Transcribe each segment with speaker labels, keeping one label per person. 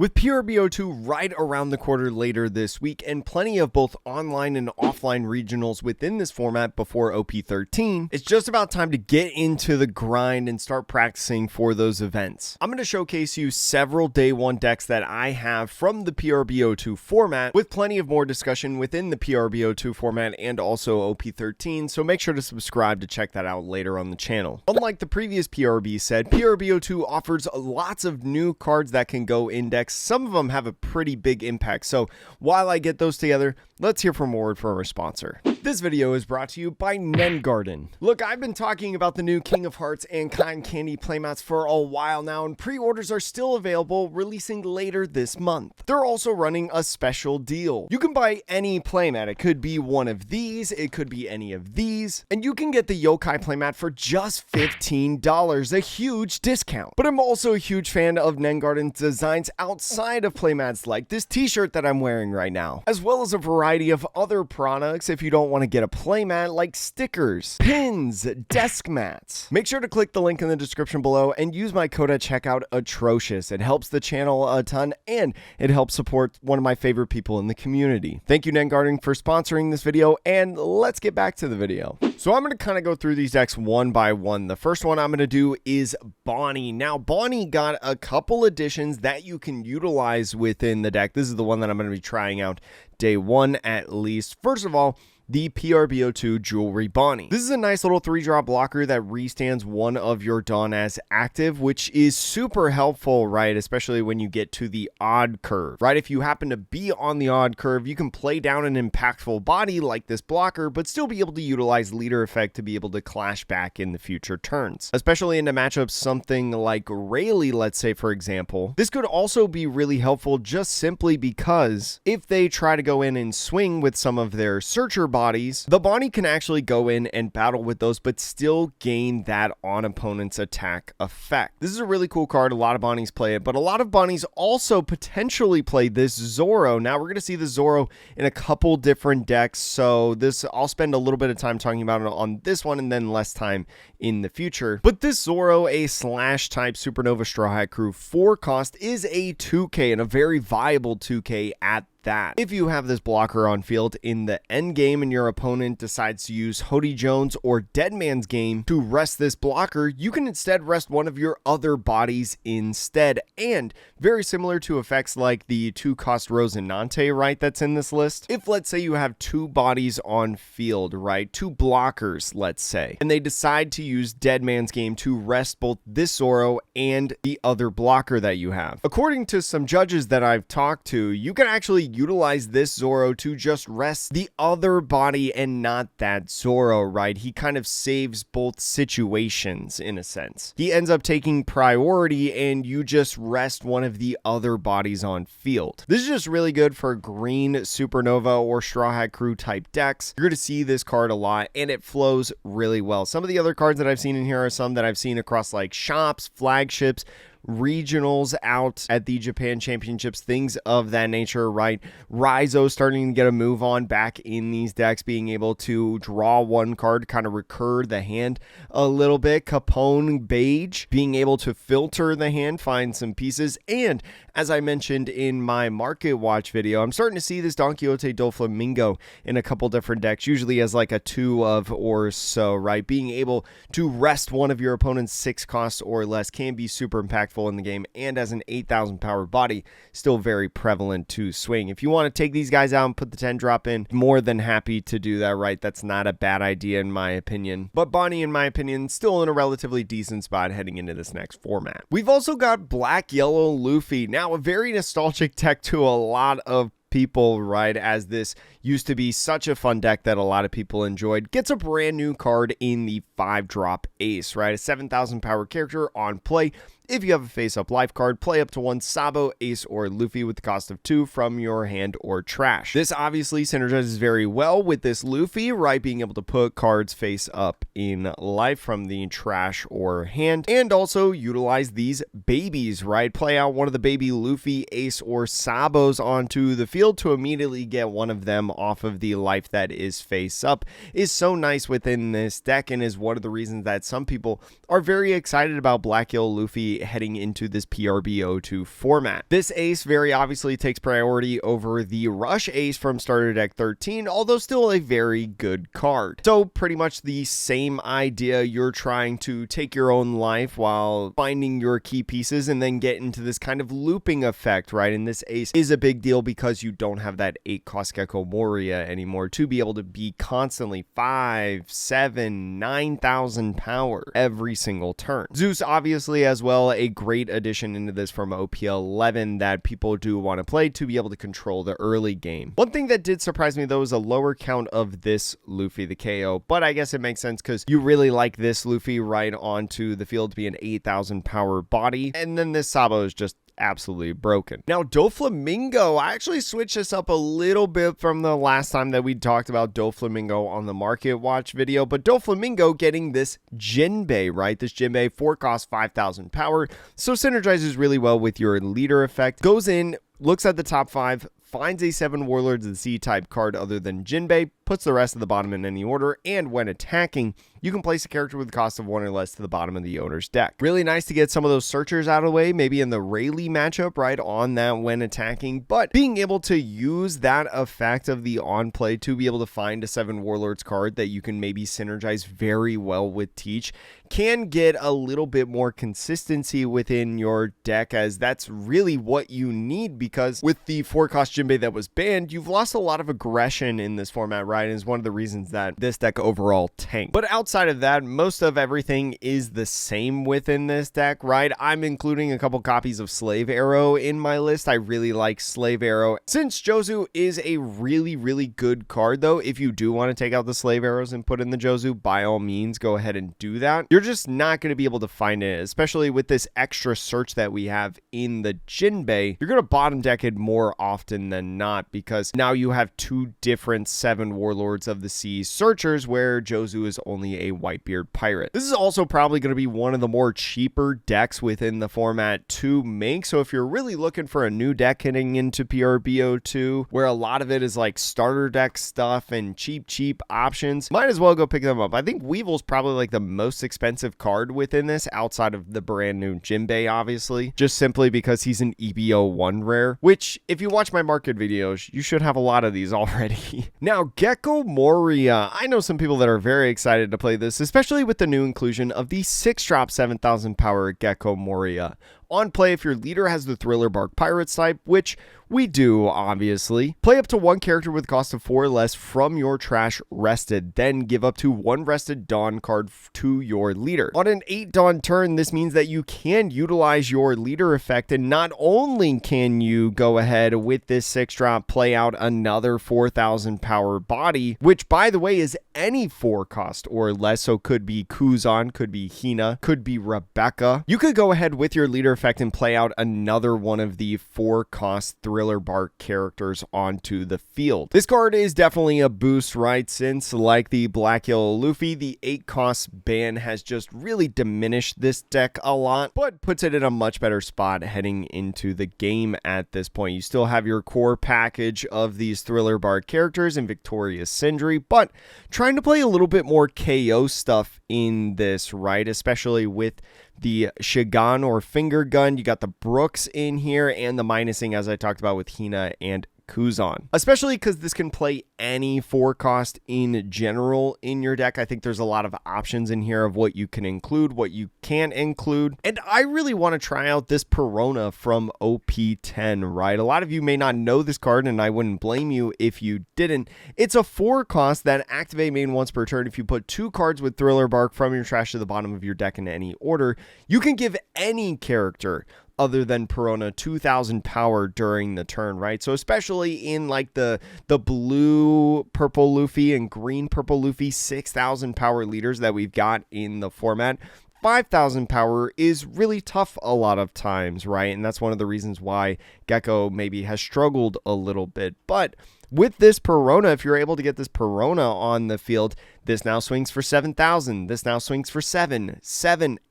Speaker 1: With PRB02 right around the corner later this week and plenty of both online and offline regionals within this format before OP13, it's just about time to get into the grind and start practicing for those events. I'm going to showcase you several day one decks that I have from the PRB02 format, with plenty of more discussion within the PRB02 format and also OP13, so make sure to subscribe to check that out later on the channel. Unlike the previous PRB set, PRB02 offers lots of new cards that can go in decks. Some of them have a pretty big impact, so while I get those together, let's hear from a word from our sponsor. This video is brought to you by Nen Garden. Look, I've been talking about the new King of Hearts and Cotton Candy playmats for a while now, and pre-orders are still available, releasing later this month. They're also running a special deal. You can buy any playmat. It could be one of these, it could be any of these, and you can get the Yokai playmat for just $15, a huge discount. But I'm also a huge fan of Nen Garden's designs outside of playmats, like this t-shirt that I'm wearing right now, as well as a variety of other products if you don't want to get a playmat, like stickers, pins, desk mats. Make sure to click the link in the description below and use my code at checkout, Atrocious. It helps the channel a ton and it helps support one of my favorite people in the community. Thank you, Nen Garden, for sponsoring this video, and let's get back to the video. So I'm going to kind of go through these decks one by one. The first one I'm going to do is Bonnie. Now, Bonnie got a couple additions that you can utilize within the deck. This is the one that I'm going to be trying out day one at least. First of all, the PRB02 Jewelry Bonnie. This is a nice little 3-drop blocker that restands one of your Dawn as active, which is super helpful, right? Especially when you get to the odd curve, right? If you happen to be on the odd curve, you can play down an impactful body like this blocker, but still be able to utilize leader effect to be able to clash back in the future turns. Especially into matchups something like Rayleigh, let's say, for example. This could also be really helpful just simply because if they try to go in and swing with some of their searcher bodies, the Bonnie can actually go in and battle with those, but still gain that on opponent's attack effect. This is a really cool card. A lot of Bonnies play it, but a lot of Bonnies also potentially play this Zoro. Now we're going to see the Zoro in a couple different decks, so I'll spend a little bit of time talking about it on this one and then less time in the future. But this Zoro, a slash type Supernova Straw Hat Crew 4 cost, is a 2K and a very viable 2K at that. If you have this blocker on field in the end game and your opponent decides to use Hody Jones or Deadman's Game to rest this blocker, you can instead rest one of your other bodies instead. And very similar to effects like the 2-cost Rosinante, right, that's in this list. If let's say you have 2 bodies on field, right, 2 blockers, let's say, and they decide to use Deadman's Game to rest both this Zoro and the other blocker that you have. According to some judges that I've talked to, you can actually utilize this Zoro to just rest the other body and not that Zoro, right? He kind of saves both situations in a sense. He ends up taking priority and you just rest one of the other bodies on field. This is just really good for green Supernova or Straw Hat Crew type decks. You're going to see this card a lot and it flows really well. Some of the other cards that I've seen in here are some that I've seen across like shops, flagships, regionals out at the Japan Championships, things of that nature, right? Raizo starting to get a move on back in these decks, being able to draw one card, kind of recur the hand a little bit. Capone Beige being able to filter the hand, find some pieces. And as I mentioned in my Market Watch video, I'm starting to see this Don Quixote Doflamingo in a couple different decks, usually as like a 2 of or so, right? Being able to rest one of your opponent's 6 costs or less can be super impactful in the game, and as an 8,000 power body, still very prevalent to swing. If you want to take these guys out and put the 10 drop in, more than happy to do that, right? That's not a bad idea in my opinion. But Bonnie, in my opinion, still in a relatively decent spot heading into this next format. We've also got Black Yellow Luffy. Now, a very nostalgic deck to a lot of people, right, as this used to be such a fun deck that a lot of people enjoyed. Gets a brand new card in the 5-drop Ace, right? A 7,000 power character on play. If you have a face-up life card, play up to 1 Sabo, Ace, or Luffy with the cost of 2 from your hand or trash. This obviously synergizes very well with this Luffy, right? Being able to put cards face up in life from the trash or hand, and also utilize these babies, right? Play out one of the baby Luffy, Ace, or Sabos onto the field to immediately get one of them off of the life that is face up is so nice within this deck, and is one of the reasons that some people are very excited about Black Yellow Luffy heading into this PRB02 format. This ace very obviously takes priority over the Rush ace from starter deck 13, although still a very good card. So pretty much the same idea. You're trying to take your own life while finding your key pieces and then get into this kind of looping effect, right? And this ace is a big deal because you don't have that 8 cost Gecko Moria anymore to be able to be constantly 5, 7, 9,000 power every single turn. Zeus obviously as well, a great addition into this from OP11 that people do want to play to be able to control the early game. One thing that did surprise me though is a lower count of this Luffy, the KO, but I guess it makes sense because you really like this Luffy right onto the field to be an 8,000 power body, and then this Sabo is just absolutely broken. Now, Doflamingo, I actually switched this up a little bit from the last time that we talked about Doflamingo on the Market Watch video, but Doflamingo getting this Jinbei, right? This Jinbei 4 cost 5,000 power, so synergizes really well with your leader effect. Goes in, looks at the top 5, finds a 7 Warlords of the Sea type card other than Jinbei, puts the rest of the bottom in any order, and when attacking, you can place a character with a cost of 1 or less to the bottom of the owner's deck. Really nice to get some of those searchers out of the way, maybe in the Rayleigh matchup, right, on that when attacking, but being able to use that effect of the on play to be able to find a 7 Warlords card that you can maybe synergize very well with Teach can get a little bit more consistency within your deck, as that's really what you need, because with the 4 cost Jinbei that was banned, you've lost a lot of aggression in this format, right, and is one of the reasons that this deck overall tanked. But outside of that, most of everything is the same within this deck, right? I'm including a couple copies of Slave Arrow in my list. I really like Slave Arrow. Since Jozu is a really, really good card, though, if you do want to take out the Slave Arrows and put in the Jozu, by all means, go ahead and do that. You're just not going to be able to find it, especially with this extra search that we have in the Jinbei. You're going to bottom deck it more often than not, because now you have 2 different 7 Warlords of the Sea searchers, where Jozu is only a Whitebeard pirate. This is also probably going to be one of the more cheaper decks within the format to make, so if you're really looking for a new deck heading into PRB02, where a lot of it is like starter deck stuff and cheap options, might as well go pick them up. I think Weevil's probably like the most expensive card within this, outside of the brand new Jinbei, obviously, just simply because he's an EBO1 rare, which if you watch my market videos, you should have a lot of these already. Now, Gecko Moria, I know some people that are very excited to play this, especially with the new inclusion of the 6-drop 7,000 power Gecko Moria. On play, if your leader has the Thriller Bark Pirates type, which we do, obviously, play up to 1 character with a cost of 4 or less from your trash rested, then give up to 1 rested Dawn card to your leader. On an 8 Dawn turn, this means that you can utilize your leader effect, and not only can you go ahead with this 6-drop, play out another 4,000 power body, which by the way is any 4 cost or less, so could be Kuzan, could be Hina, could be Rebecca. You could go ahead with your leader effect and play out another one of the 4 cost Thriller Bark characters onto the field. This card is definitely a boost, right? Since like the Black Yellow Luffy, the 8 cost ban has just really diminished this deck a lot, but puts it in a much better spot heading into the game at this point. You still have your core package of these Thriller Bark characters and Victorious Sindri, but trying to play a little bit more KO stuff in this, right? Especially with the Shigan or Finger Gun. You got the Brooks in here, and the minusing, as I talked about, with Hina and Kuzan, especially because this can play any 4 cost in general in your deck. I think there's a lot of options in here of what you can include, what you can't include, and I really want to try out this Perona from OP10, right? A lot of you may not know this card, and I wouldn't blame you if you didn't. It's a 4 cost that activate main once per turn. If you put 2 cards with Thriller Bark from your trash to the bottom of your deck in any order, you can give any character other than Perona 2,000 power during the turn, right? So especially in like the blue purple Luffy and green purple Luffy 6,000 power leaders that we've got in the format, 5,000 power is really tough a lot of times, right? And that's one of the reasons why Gecko maybe has struggled a little bit. But with this Perona, if you're able to get this Perona on the field, this now swings for 7,000. This now swings for 7,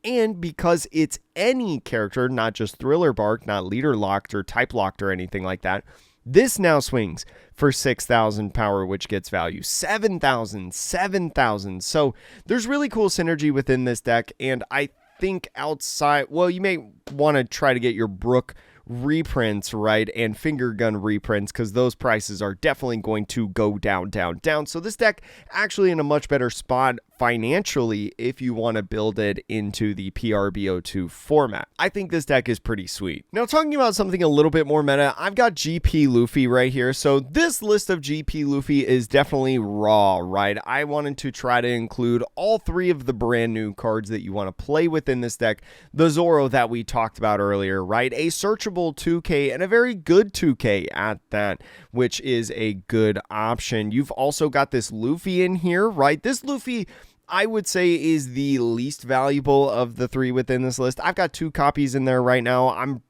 Speaker 1: and because it's any character, not just Thriller Bark, not leader locked or type locked or anything like that, this now swings for 6,000 power, which gets value 7,000. So there's really cool synergy within this deck, and I think outside, well, you may want to try to get your Brook reprints, right, and finger gun reprints, because those prices are definitely going to go down. So this deck actually in a much better spot financially if you want to build it into the PRB02 format. I think this deck is pretty sweet. Now, talking about something a little bit more meta, I've got GP Luffy right here. So this list of GP Luffy is definitely raw, right? I wanted to try to include all 3 of the brand new cards that you want to play within this deck. The Zoro that we talked about earlier, right? A searchable 2K and a very good 2K at that, which is a good option. You've also got this Luffy in here, right? This Luffy, I would say, is the least valuable of the 3 within this list. I've got 2 copies in there right now. I'm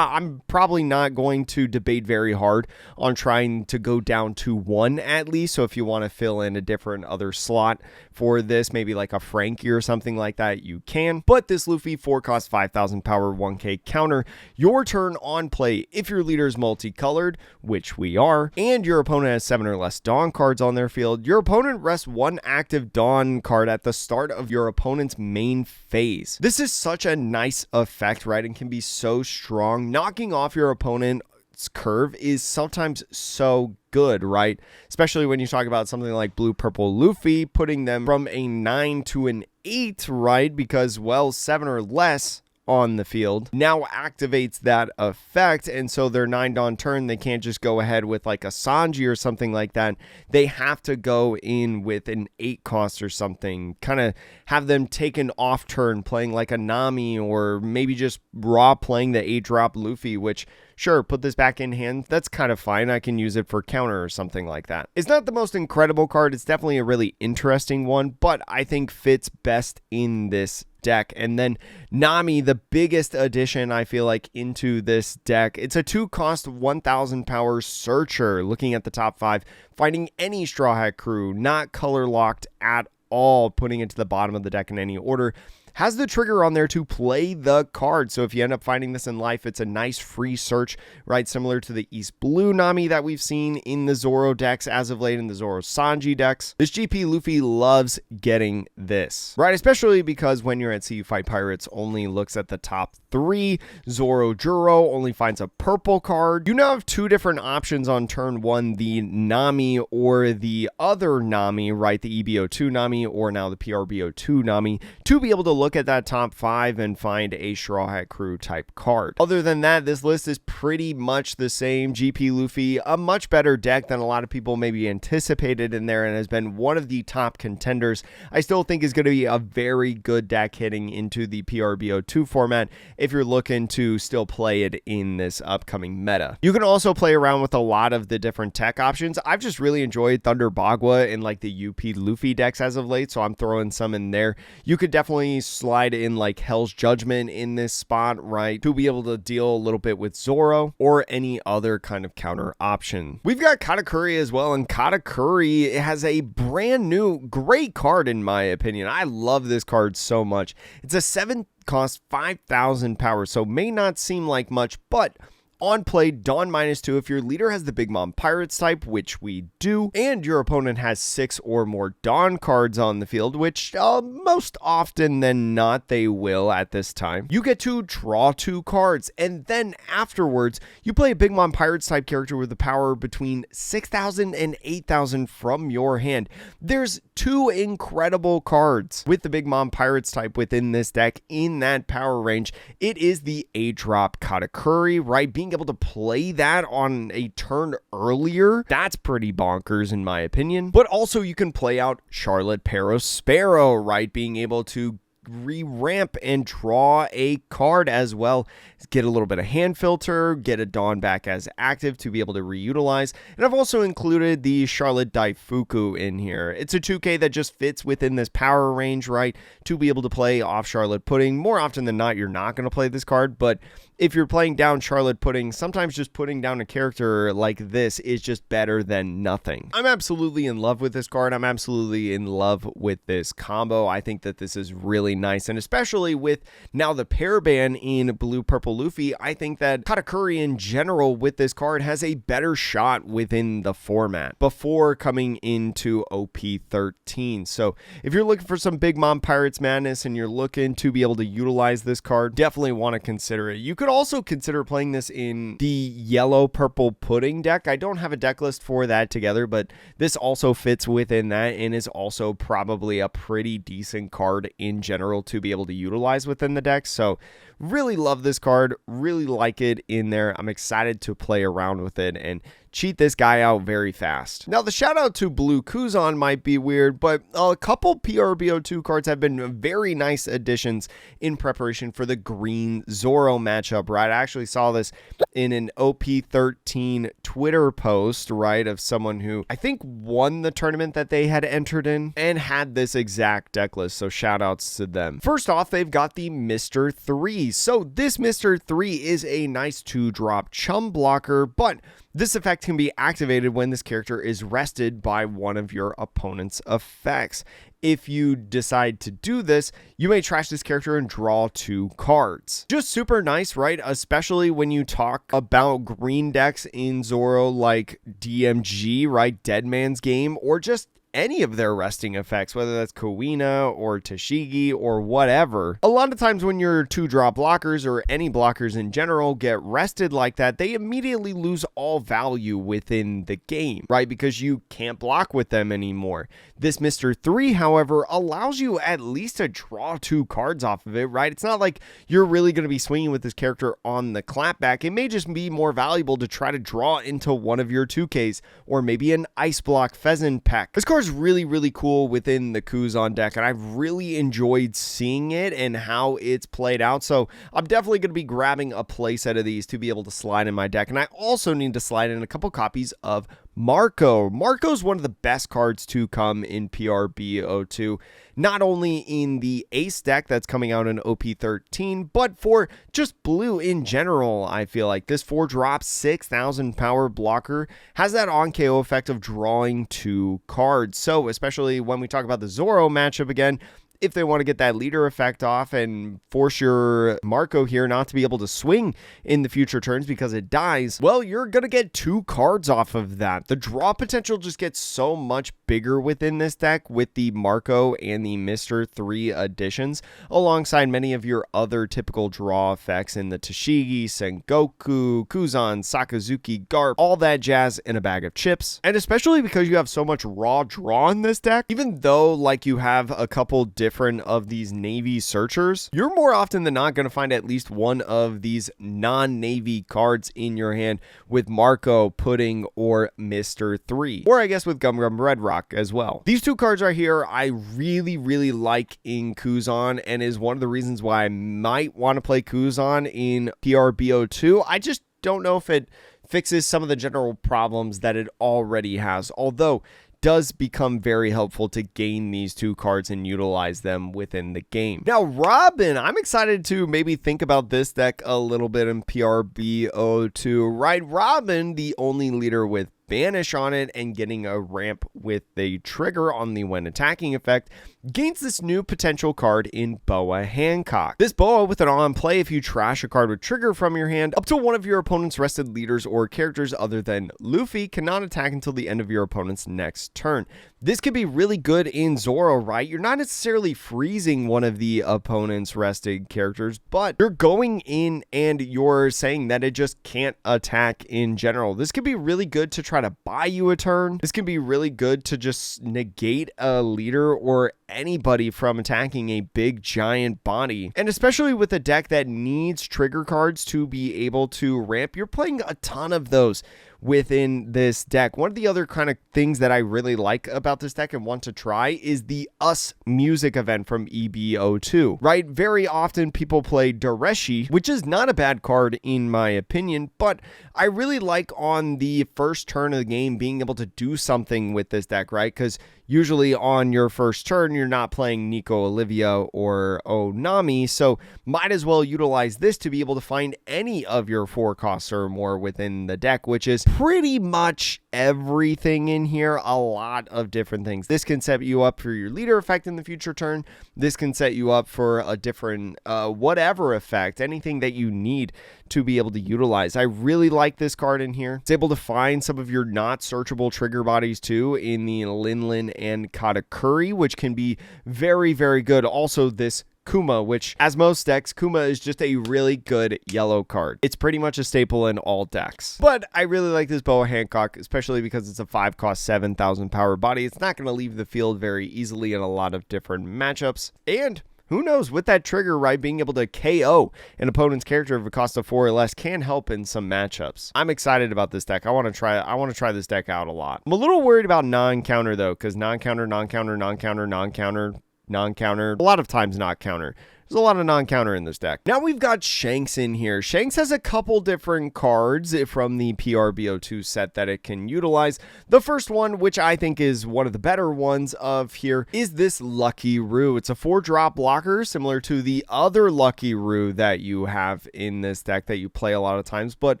Speaker 1: probably not going to debate very hard on trying to go down to 1 at least. So if you want to fill in a different other slot for this, maybe like a Frankie or something like that, you can. But this Luffy 4 cost 5,000 power, 1k counter. Your turn on play, if your leader is multicolored, which we are, and your opponent has 7 or less Dawn cards on their field, your opponent rests 1 active Dawn card at the start of your opponent's main phase. This is such a nice effect, right? And can be so strong. Knocking off your opponent's curve is sometimes so good, right? Especially when you talk about something like blue purple Luffy, putting them from a 9 to an 8, right? Because, well, 7 or less on the field now activates that effect, and so their 9 Dawn turn, they can't just go ahead with like a Sanji or something like that. They have to go in with an 8 cost or something, kind of have them take an off turn playing like a Nami, or maybe just raw playing the 8 drop Luffy, which sure, put this back in hand, that's kind of fine. I can use it for counter or something like that. It's not the most incredible card, it's definitely a really interesting one, but I think fits best in this deck. And then Nami, the biggest addition I feel like into this deck. It's a 2 cost 1,000 power searcher. Looking at the top 5, finding any Straw Hat crew, not color locked at all, putting it to the bottom of the deck in any order. Has the trigger on there to play the card. So if you end up finding this in life, it's a nice free search, right? Similar to the East Blue Nami that we've seen in the Zoro decks as of late, in the Zoro Sanji decks. This GP Luffy loves getting this, right? Especially because when you're at Sea You Fight Pirates, only looks at the top 3. Zoro Juro only finds a purple card. You now have 2 different options on turn 1, the Nami or the other Nami, right? The EB02 Nami or now the PRB02 Nami, to be able to look at that top 5 and find a Straw Hat Crew type card. Other than that, this list is pretty much the same. GP Luffy, a much better deck than a lot of people maybe anticipated in there, and has been one of the top contenders. I still think is going to be a very good deck hitting into the PRB02 format if you're looking to still play it in this upcoming meta. You can also play around with a lot of the different tech options. I've just really enjoyed Thunder Bagua in like the UP Luffy decks as of late, so I'm throwing some in there. You could definitely slide in like Hell's Judgment in this spot, right, to be able to deal a little bit with Zoro or any other kind of counter option. We've got Katakuri as well, and Katakuri has a brand new great card in my opinion. I love this card so much. It's a 7 cost 5,000 power, so may not seem like much, but on play, Dawn -2 if your leader has the Big Mom Pirates type, which we do, and your opponent has 6 or more Dawn cards on the field, which most often than not they will at this time. You get to draw 2 cards, and then afterwards, you play a Big Mom Pirates type character with a power between 6,000 and 8,000 from your hand. There's 2 incredible cards with the Big Mom Pirates type within this deck in that power range. It is the A-drop Katakuri, right? Being able to play that on a turn earlier, that's pretty bonkers in my opinion. But also you can play out Charlotte Sparrow, right? Being able to re-ramp and draw a card as well. Get a little bit of hand filter, get a Dawn back as active to be able to reutilize. And I've also included the Charlotte Daifuku in here. It's a 2K that just fits within this power range, right? To be able to play off Charlotte Pudding. More often than not, you're not going to play this card, but if you're playing down Charlotte Pudding, sometimes just putting down a character like this is just better than nothing. I'm absolutely in love with this card. I'm absolutely in love with this combo. I think that this is really nice, and especially with now the pair ban in Blue Purple Luffy, I think that Katakuri in general with this card has a better shot within the format before coming into OP13. So if you're looking for some Big Mom Pirates madness and you're looking to be able to utilize this card, definitely want to consider it. You could also consider playing this in the Yellow Purple Pudding deck. I don't have a deck list for that together, but this also fits within that and is also probably a pretty decent card in general to be able to utilize within the deck. So really love this card, really like it in there. I'm excited to play around with it and cheat this guy out very fast. Now, the shout out to Blue Kuzan might be weird, but a couple PRB02 cards have been very nice additions in preparation for the Green Zoro matchup, right? I actually saw this in an OP13 Twitter post, right, of someone who I think won the tournament that they had entered in and had this exact deck list, so shout outs to them. First off, they've got the Mr. 3. So this Mr. 3 is a nice 2-drop chum blocker, but this effect can be activated when this character is rested by one of your opponent's effects. If you decide to do this, you may trash this character and draw 2 cards. Just super nice, right? Especially when you talk about green decks in Zoro like DMG, right? Dead Man's Game, or just any of their resting effects, whether that's Kawina or Tashigi or whatever. A lot of times when your 2-drop blockers or any blockers in general get rested like that, they immediately lose all value within the game, right? Because you can't block with them anymore. This Mr. 3, however, allows you at least to draw 2 cards off of it, right? It's not like you're really going to be swinging with this character on the clapback. It may just be more valuable to try to draw into one of your 2Ks or maybe an Ice Block Pheasant Peck. This card is really cool within the Kuzan deck, and I've really enjoyed seeing it and how it's played out. So I'm definitely going to be grabbing a playset of these to be able to slide in my deck, and I also need to slide in a couple copies of Marco. Marco's one of the best cards to come in PRB02, not only in the Ace deck that's coming out in OP13, but for just blue in general. I feel like this 4-drop 6,000 power blocker has that on KO effect of drawing 2 cards. So especially when we talk about the Zoro matchup again, if they want to get that leader effect off and force your Marco here not to be able to swing in the future turns because it dies, well, you're going to get 2 cards off of that. The draw potential just gets so much bigger within this deck with the Marco and the Mr. 3 additions, alongside many of your other typical draw effects in the Tashigi, Sengoku, Kuzan, Sakazuki, Garp, all that jazz in a bag of chips. And especially because you have so much raw draw in this deck, even though like you have a couple different of these Navy searchers, you're more often than not going to find at least one of these non-Navy cards in your hand with Marco, Pudding, or Mr. 3, or I guess with Gum Gum Red Rock as well. These 2 cards right here I really like in Kuzan, and is one of the reasons why I might want to play Kuzan in PRB02. I just don't know if it fixes some of the general problems that it already has, although does become very helpful to gain these 2 cards and utilize them within the game. Now, Robin, I'm excited to maybe think about this deck a little bit in PRB02, right? Robin, the only leader with Banish on it and getting a ramp with the trigger on the when attacking effect, gains this new potential card in Boa Hancock. This Boa with an on play if you trash a card with trigger from your hand up to one of your opponent's rested leaders or characters other than Luffy cannot attack until the end of your opponent's next turn. This could be really good in Zoro, right? You're not necessarily freezing one of the opponent's rested characters, but you're going in and you're saying that it just can't attack in general. This could be really good to try to buy you a turn. This can be really good to just negate a leader or anybody from attacking a big giant body. And especially with a deck that needs trigger cards to be able to ramp, you're playing a ton of those within this deck. One of the other kind of things that I really like about this deck and want to try is the Us music event from EB02, right? Very often people play Doreshi, which is not a bad card in my opinion, but I really like on the first turn of the game being able to do something with this deck, right? Because usually on your first turn, you're not playing Nico Olivia or Onami, so might as well utilize this to be able to find any of your 4 costs or more within the deck, which is pretty much everything in here. A lot of different things. This can set you up for your leader effect in the future turn. This can set you up for a different whatever effect, anything that you need to be able to utilize. I really like this card in here. It's able to find some of your not searchable trigger bodies too in the Linlin and Katakuri, which can be very, very good. Also this Kuma, which, as most decks, Kuma is just a really good yellow card. It's pretty much a staple in all decks. But I really like this Boa Hancock, especially because it's a 5-cost, 7,000 power body. It's not going to leave the field very easily in a lot of different matchups. And who knows, with that trigger, right, being able to KO an opponent's character of a cost of 4 or less can help in some matchups. I'm excited about this deck. I want to try this deck out a lot. I'm a little worried about non-counter though, because non-counter, non-counter, non-counter, non-counter, non-counter, a lot of times not counter. There's a lot of non-counter in this deck. Now we've got Shanks in here. Shanks has a couple different cards from the PRB02 set that it can utilize. The first one, which I think is one of the better ones of here, is this Lucky Roo. It's a 4-drop blocker, similar to the other Lucky Roo that you have in this deck that you play a lot of times, but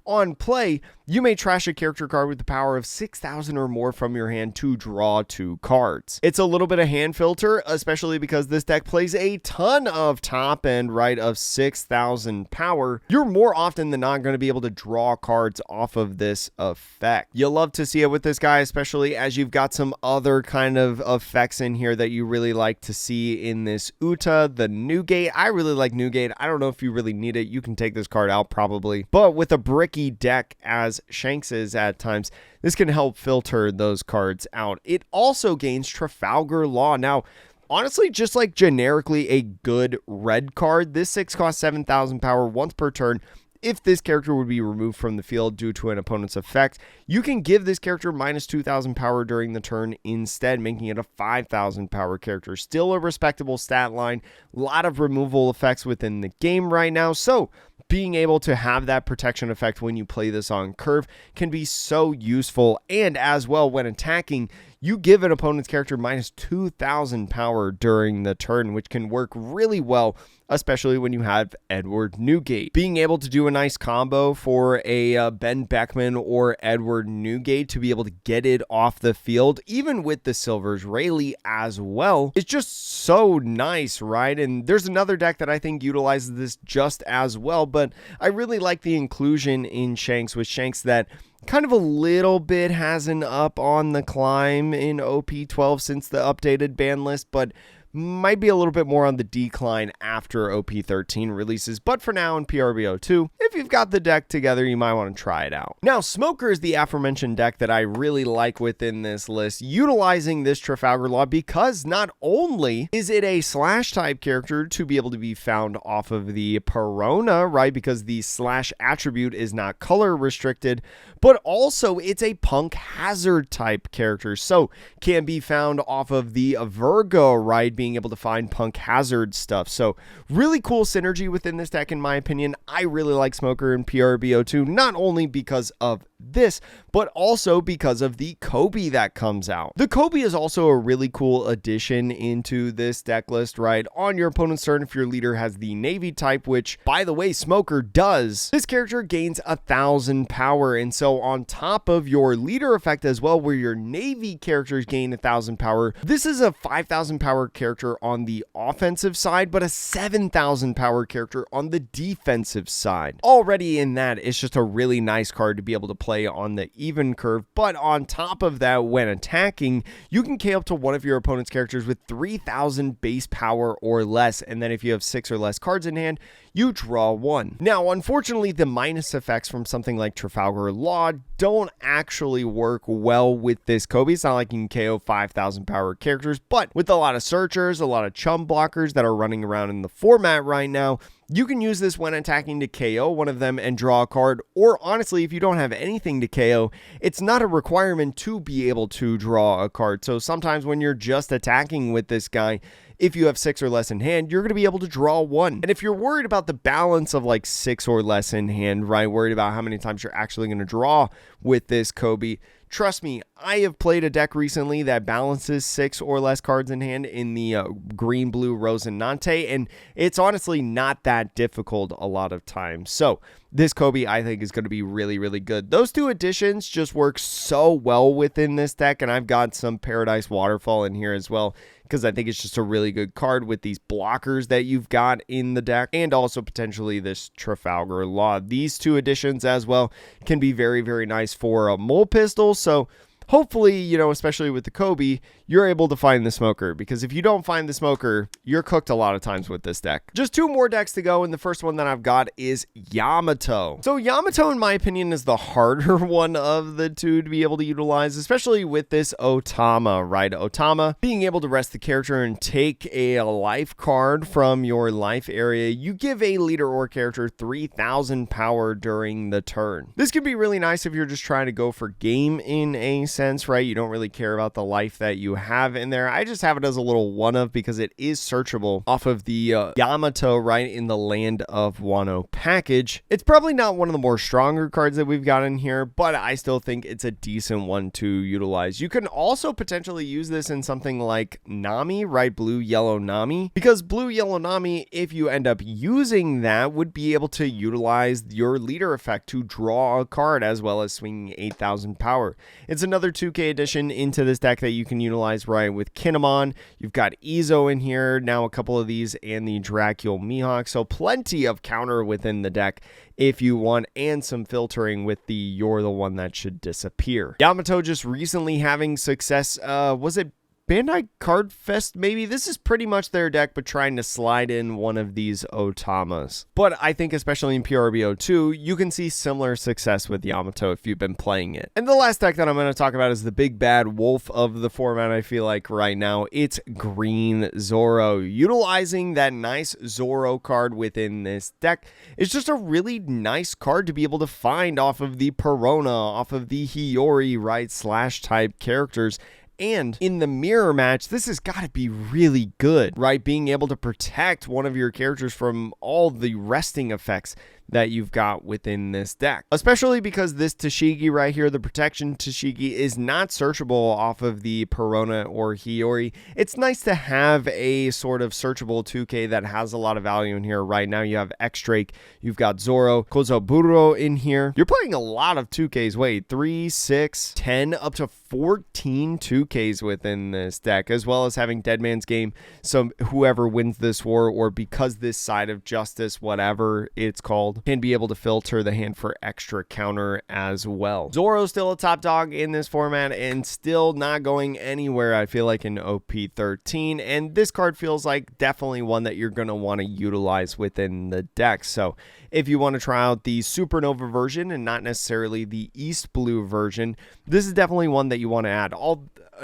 Speaker 1: on play, you may trash a character card with the power of 6,000 or more from your hand to draw 2 cards. It's a little bit of hand filter, especially because this deck plays a ton of top end, right, of 6,000 power. You're more often than not going to be able to draw cards off of this effect. You'll love to see it with this guy, especially as you've got some other kind of effects in here that you really like to see in this Uta, the Newgate. I really like Newgate. I don't know if you really need it. You can take this card out probably, but with a bricky deck as Shanks is at times, this can help filter those cards out. It also gains Trafalgar Law. Now, honestly, just like generically a good red card, this 6 costs 7,000 power once per turn. If this character would be removed from the field due to an opponent's effect, you can give this character minus 2,000 power during the turn instead, making it a 5,000 power character. Still a respectable stat line. A lot of removal effects within the game right now, so being able to have that protection effect when you play this on curve can be so useful. And as well, when attacking, you give an opponent's character minus 2,000 power during the turn, which can work really well, especially when you have Edward Newgate. Being able to do a nice combo for a Ben Beckman or Edward Newgate to be able to get it off the field, even with the Silvers Rayleigh as well, it's just so nice, right? And there's another deck that I think utilizes this just as well, but I really like the inclusion in Shanks with Shanks that kind of a little bit has an up on the climb in OP12 since the updated ban list, but might be a little bit more on the decline after OP13 releases. But for now in PRB02, if you've got the deck together, you might want to try it out. Now, Smoker is the aforementioned deck that I really like within this list, utilizing this Trafalgar Law because not only is it a slash type character to be able to be found off of the Perona, right, because the slash attribute is not color restricted, but also it's a punk hazard type character, so can be found off of the Virgo, right, being able to find punk hazard stuff. So really cool synergy within this deck in my opinion. I really like Smoker in PRB02, not only because of this, but also because of the Kobe that comes out. The Kobe is also a really cool addition into this deck list, right? On your opponent's turn, if your leader has the Navy type, which by the way, Smoker does, this character gains 1,000 power. And so on top of your leader effect as well, where your Navy characters gain 1,000 power, this is a 5,000 power character on the offensive side, but a 7,000 power character on the defensive side. Already in that, it's just a really nice card to be able to play on the even curve, but on top of that, when attacking, you can KO up to one of your opponent's characters with 3,000 base power or less, and then if you have 6 or less cards in hand, you draw 1. Now, unfortunately, the minus effects from something like Trafalgar Law don't actually work well with this Kobe. It's not like you can KO 5,000 power characters, but with a lot of searchers, a lot of chum blockers that are running around in the format right now, you can use this when attacking to KO one of them and draw a card, or honestly, if you don't have anything to KO, it's not a requirement to be able to draw a card. So sometimes when you're just attacking with this guy, if you have 6 or less in hand, you're going to be able to draw 1. And if you're worried about the balance of like 6 or less in hand, right, worried about how many times you're actually going to draw with this Kobe, trust me, I have played a deck recently that balances 6 or less cards in hand in the green, blue, Rosinante, and it's honestly not that difficult a lot of times. So this Kobe, I think, is going to be really, really good. Those 2 additions just work so well within this deck, and I've got some Paradise Waterfall in here as well, because I think it's just a really good card with these blockers that you've got in the deck, and also potentially this Trafalgar Law. These 2 additions as well can be very, very nice for a mole pistol, so hopefully, you know, especially with the Kobe, you're able to find the smoker, because if you don't find the smoker, you're cooked a lot of times with this deck. Just 2 more decks to go, and the first one that I've got is Yamato. So Yamato, in my opinion, is the harder one of the 2 to be able to utilize, especially with this Otama, right? Otama, being able to rest the character and take a life card from your life area, you give a leader or character 3,000 power during the turn. This could be really nice if you're just trying to go for game in a sense, right? You don't really care about the life that you have in there. I just have it as a little one of because it is searchable off of the Yamato, right, in the Land of Wano package. It's probably not one of the more stronger cards that we've got in here, but I still think it's a decent one to utilize. You can also potentially use this in something like Nami, right? Blue, yellow Nami, because blue, yellow Nami, if you end up using that, would be able to utilize your leader effect to draw a card as well as swinging 8,000 power. It's another 2K addition into this deck that you can utilize, right, with Kinemon. You've got Izo in here, now a couple of these, and the Dracul Mihawk, so plenty of counter within the deck if you want, and some filtering with the you're the one that should disappear. Yamato just recently having success, was it Bandai Card Fest, maybe? This is pretty much their deck, but trying to slide in one of these Otamas. But I think especially in PRB02, you can see similar success with Yamato if you've been playing it. And the last deck that I'm going to talk about is the big bad wolf of the format, I feel like, right now. It's Green Zoro. Utilizing that nice Zoro card within this deck is just a really nice card to be able to find off of the Perona, off of the Hiyori, right, slash type characters. And in the mirror match, this has got to be really good, right? Being able to protect one of your characters from all the resting effects that you've got within this deck. Especially because this Tashigi right here, the protection Tashigi, is not searchable off of the Perona or Hiyori. It's nice to have a sort of searchable 2K that has a lot of value in here. Right now you have X-Drake, you've got Zoro, Kozoburo in here. You're playing a lot of 2Ks. Wait, 3, 6, 10, up to 14 2Ks within this deck, as well as having Dead Man's Game. So whoever wins this war, or because this side of justice, whatever it's called, can be able to filter the hand for extra counter as well. Zoro's still a top dog in this format and still not going anywhere, I feel like, in OP13. And this card feels like definitely one that you're going to want to utilize within the deck. So if you want to try out the Supernova version and not necessarily the East Blue version, this is definitely one that you want to add.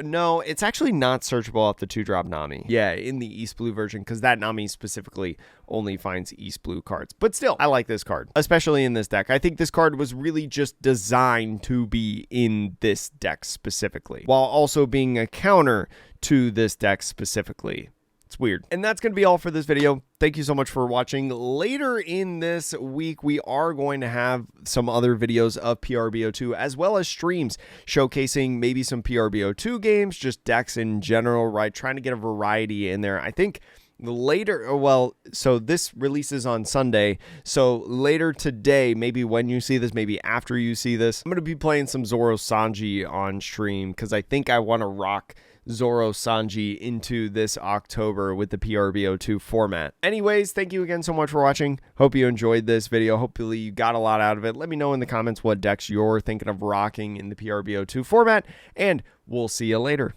Speaker 1: No, it's actually not searchable off the 2-drop Nami. Yeah, in the East Blue version, because that Nami specifically only finds East Blue cards. But still, I like this card, especially in this deck. I think this card was really just designed to be in this deck specifically, while also being a counter to this deck specifically. It's weird. And that's going to be all for this video. Thank you so much for watching. Later in this week, we are going to have some other videos of PRB02, as well as streams showcasing maybe some PRB02 games, just decks in general, right? Trying to get a variety in there. I think later, well, so this releases on Sunday, so later today, maybe when you see this, maybe after you see this, I'm going to be playing some Zoro Sanji on stream, because I think I want to rock Zoro Sanji into this October with the PRB02 format. Anyways, thank you again so much for watching. Hope you enjoyed this video. Hopefully you got a lot out of it. Let me know in the comments what decks you're thinking of rocking in the PRB02 format, and we'll see you later.